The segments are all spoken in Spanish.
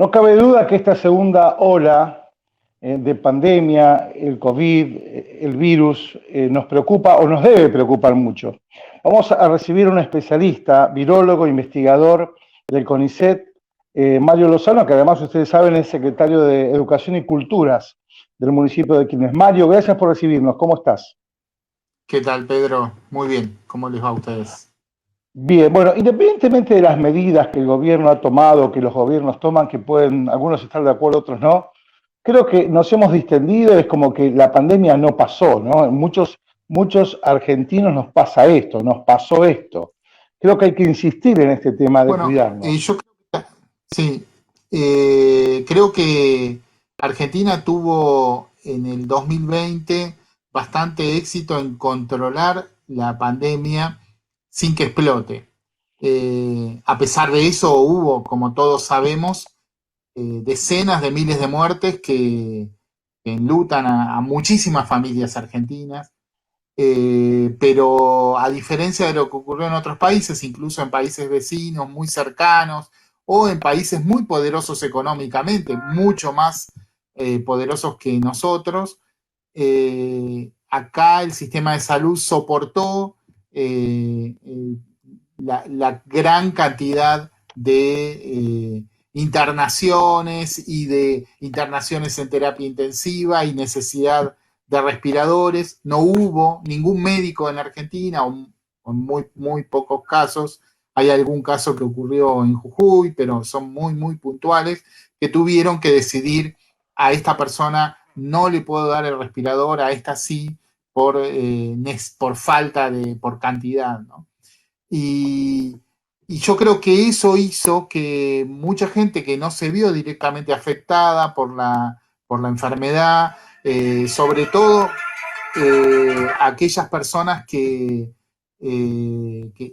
No cabe duda que esta segunda ola de pandemia, el COVID, el virus, nos preocupa o nos debe preocupar mucho. Vamos a recibir a un especialista, virólogo, investigador del CONICET, Mario Lozano, que además ustedes saben es secretario de Educación y Culturas del municipio de Quilmes. Mario, gracias por recibirnos. ¿Cómo estás? ¿Qué tal, Pedro? Muy bien. ¿Cómo les va a ustedes? Bien, bueno, independientemente de las medidas que el gobierno ha tomado, que los gobiernos toman, que pueden algunos estar de acuerdo, otros no, creo que nos hemos distendido, es como que la pandemia no pasó, ¿no? En muchos argentinos nos pasa esto, nos pasó esto. Creo que hay que insistir en este tema de Bueno, cuidarnos. yo creo que, sí, creo que Argentina tuvo en el 2020 bastante éxito en controlar la pandemia sin que explote. A pesar de eso, hubo, como todos sabemos, decenas de miles de muertes que enlutan a muchísimas familias argentinas. Pero a diferencia de lo que ocurrió en otros países, incluso en países vecinos muy cercanos o en países muy poderosos económicamente, mucho más poderosos que nosotros, acá el sistema de salud soportó la gran cantidad de internaciones y de internaciones en terapia intensiva y necesidad de respiradores. No hubo ningún médico en Argentina, o en muy pocos casos. Hay algún caso que ocurrió en Jujuy, pero son muy puntuales, que tuvieron que decidir: a esta persona no le puedo dar el respirador, a esta sí, por falta por cantidad, ¿no? Y, y yo creo que eso hizo que mucha gente que no se vio directamente afectada por la enfermedad, sobre todo aquellas personas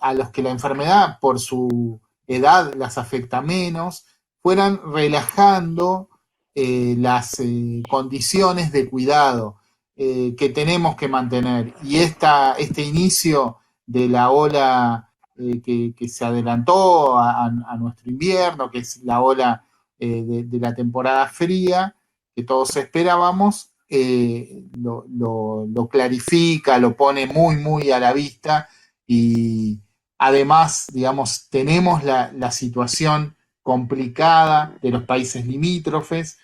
a los que la enfermedad por su edad las afecta menos, fueran relajando las condiciones de cuidado que tenemos que mantener. Y este inicio de la ola que se adelantó a nuestro invierno, que es la ola de la temporada fría, que todos esperábamos, lo clarifica, lo pone muy a la vista. Y además, digamos, tenemos la situación complicada de los países limítrofes.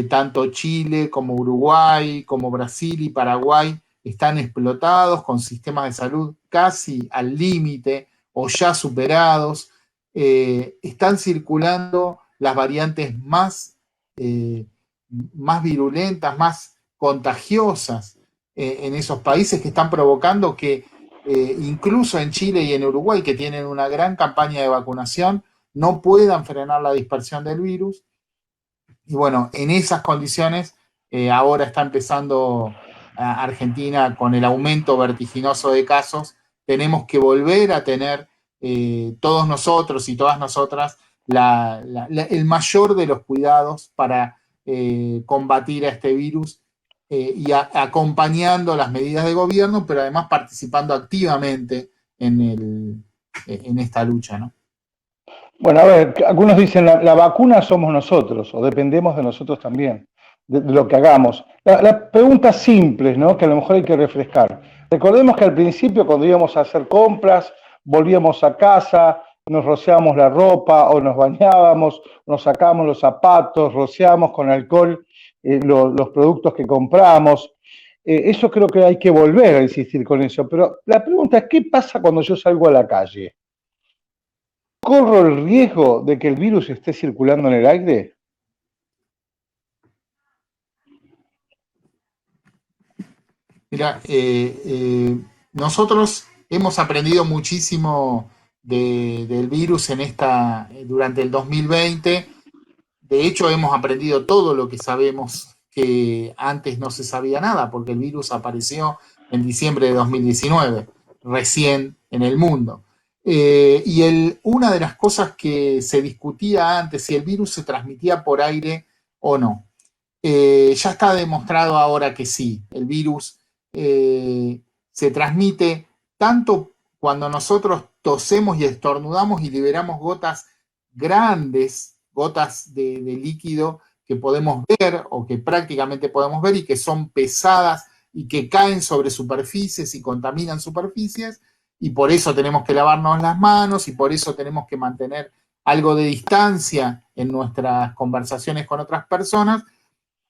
Tanto Chile como Uruguay, como Brasil y Paraguay están explotados con sistemas de salud casi al límite o ya superados. Están circulando las variantes eh, más virulentas, más contagiosas en esos países, que están provocando que incluso en Chile y en Uruguay, que tienen una gran campaña de vacunación, no puedan frenar la dispersión del virus. Y bueno, en esas condiciones ahora está empezando Argentina con el aumento vertiginoso de casos. Tenemos que volver a tener todos nosotros y todas nosotras el mayor de los cuidados para combatir a este virus, acompañando las medidas de gobierno, pero además participando activamente en esta lucha, ¿no? Bueno, a ver, algunos dicen la vacuna somos nosotros o dependemos de nosotros también, de lo que hagamos. Las preguntas simples, ¿no? Que a lo mejor hay que refrescar. Recordemos que al principio cuando íbamos a hacer compras, volvíamos a casa, nos rociábamos la ropa o nos bañábamos, nos sacábamos los zapatos, rociábamos con alcohol los productos que compramos. Eso creo que hay que volver a insistir con eso. Pero la pregunta es, ¿qué pasa cuando yo salgo a la calle? ¿Corro el riesgo de que el virus esté circulando en el aire? Mira, nosotros hemos aprendido muchísimo del virus durante el 2020. De hecho, hemos aprendido todo lo que sabemos, que antes no se sabía nada, porque el virus apareció en diciembre de 2019, recién en el mundo. Una de las cosas que se discutía antes, si el virus se transmitía por aire o no. Ya está demostrado ahora que sí, el virus se transmite tanto cuando nosotros tosemos y estornudamos y liberamos gotas grandes, gotas de líquido que podemos ver o que prácticamente podemos ver y que son pesadas y que caen sobre superficies y contaminan superficies, y por eso tenemos que lavarnos las manos y por eso tenemos que mantener algo de distancia en nuestras conversaciones con otras personas,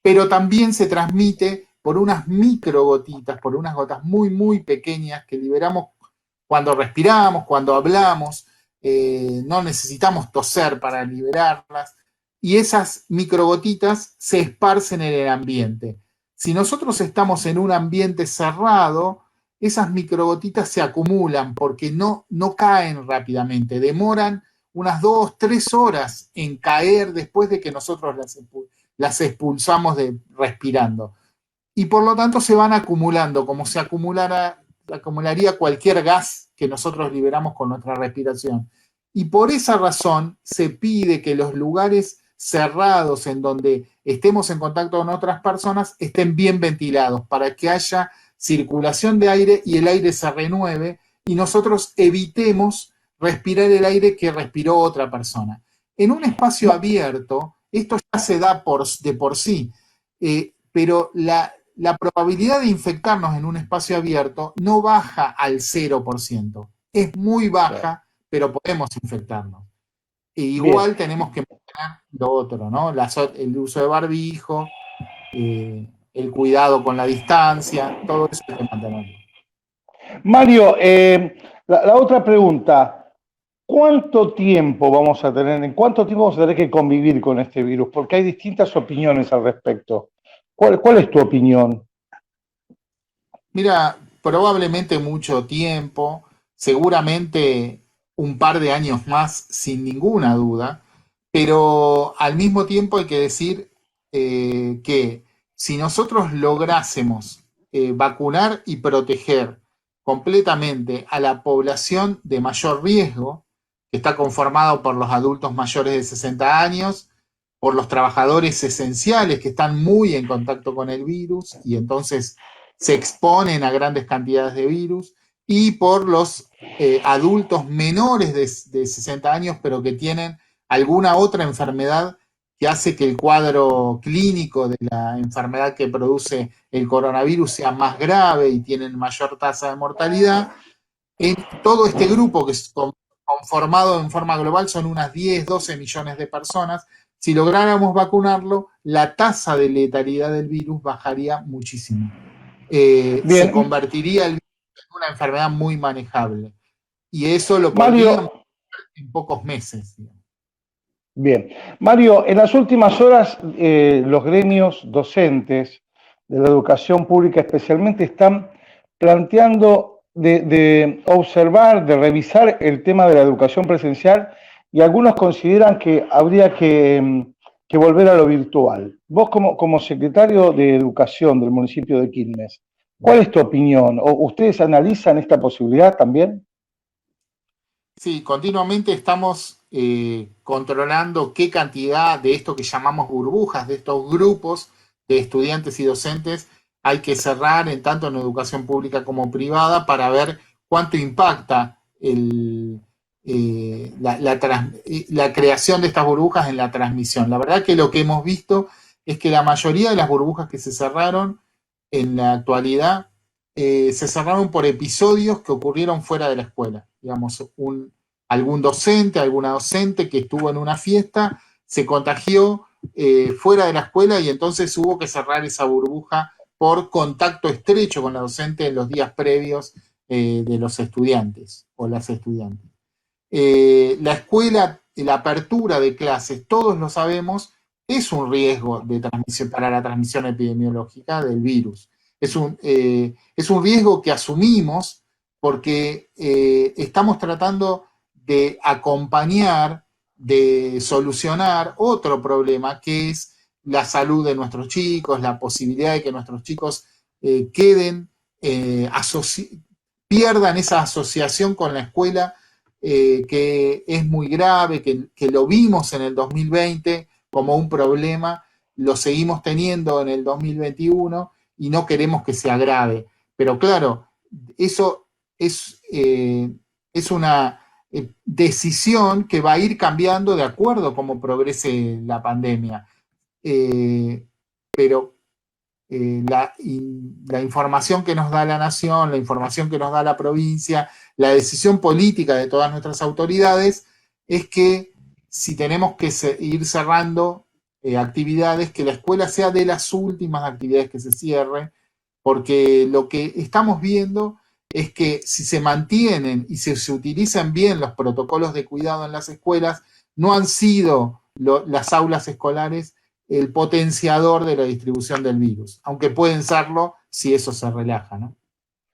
pero también se transmite por unas microgotitas, por unas gotas muy, muy pequeñas que liberamos cuando respiramos, cuando hablamos. No necesitamos toser para liberarlas, y esas microgotitas se esparcen en el ambiente. Si nosotros estamos en un ambiente cerrado, esas microgotitas se acumulan porque no caen rápidamente, demoran unas 2, 3 horas en caer después de que nosotros las expulsamos respirando. Y por lo tanto se van acumulando, como se acumularía cualquier gas que nosotros liberamos con nuestra respiración. Y por esa razón se pide que los lugares cerrados en donde estemos en contacto con otras personas estén bien ventilados para que haya circulación de aire y el aire se renueve y nosotros evitemos respirar el aire que respiró otra persona. En un espacio abierto, esto ya se da de por sí, pero la probabilidad de infectarnos en un espacio abierto no baja al 0%. Es muy baja, pero podemos infectarnos. E igual Bien. tenemos que mantener lo otro, ¿no? El uso de barbijo, el cuidado con la distancia, todo eso hay que mantenerlo. Mario, la otra pregunta, ¿cuánto tiempo vamos a tener, en cuánto tiempo vamos a tener que convivir con este virus? Porque hay distintas opiniones al respecto. ¿Cuál es tu opinión? Mira, probablemente mucho tiempo, seguramente un par de años más, sin ninguna duda, pero al mismo tiempo hay que decir que si nosotros lográsemos vacunar y proteger completamente a la población de mayor riesgo, que está conformado por los adultos mayores de 60 años, por los trabajadores esenciales que están muy en contacto con el virus y entonces se exponen a grandes cantidades de virus, y por los adultos menores de 60 años, pero que tienen alguna otra enfermedad que hace que el cuadro clínico de la enfermedad que produce el coronavirus sea más grave y tienen mayor tasa de mortalidad. En todo este grupo, que es conformado en forma global, son unas 10, 12 millones de personas. Si lográramos vacunarlo, la tasa de letalidad del virus bajaría muchísimo. Se Bien, convertiría el virus en una enfermedad muy manejable. Y eso lo podríamos Mario, en pocos meses. Digamos. bien. Mario, en las últimas horas los gremios docentes de la educación pública especialmente están planteando de observar, de revisar el tema de la educación presencial y algunos consideran que habría que volver a lo virtual. Vos como secretario de Educación del municipio de Quilmes, ¿cuál es tu opinión? ¿O ustedes analizan esta posibilidad también? Sí, continuamente estamos controlando qué cantidad de esto que llamamos burbujas, de estos grupos de estudiantes y docentes, hay que cerrar en tanto en educación pública como privada para ver cuánto impacta la creación de estas burbujas en la transmisión. La verdad que lo que hemos visto es que la mayoría de las burbujas que se cerraron en la actualidad se cerraron por episodios que ocurrieron fuera de la escuela. Digamos, algún docente, alguna docente que estuvo en una fiesta, se contagió fuera de la escuela y entonces hubo que cerrar esa burbuja por contacto estrecho con la docente en los días previos de los estudiantes o las estudiantes. La escuela, la apertura de clases, todos lo sabemos, es un riesgo de transmisión para la transmisión epidemiológica del virus. Es un riesgo que asumimos porque estamos tratando de acompañar, de solucionar otro problema que es la salud de nuestros chicos, la posibilidad de que nuestros chicos queden, pierdan esa asociación con la escuela que es muy grave, que lo vimos en el 2020 como un problema, lo seguimos teniendo en el 2021 y no queremos que se agrave. Pero claro, eso es una decisión que va a ir cambiando de acuerdo a cómo progrese la pandemia. Pero la información que nos da la nación, la información que nos da la provincia, la decisión política de todas nuestras autoridades es que si tenemos que ir cerrando actividades, que la escuela sea de las últimas actividades que se cierre, porque lo que estamos viendo es que si se mantienen y se utilizan bien los protocolos de cuidado en las escuelas, no han sido las aulas escolares el potenciador de la distribución del virus, aunque pueden serlo si eso se relaja, ¿no?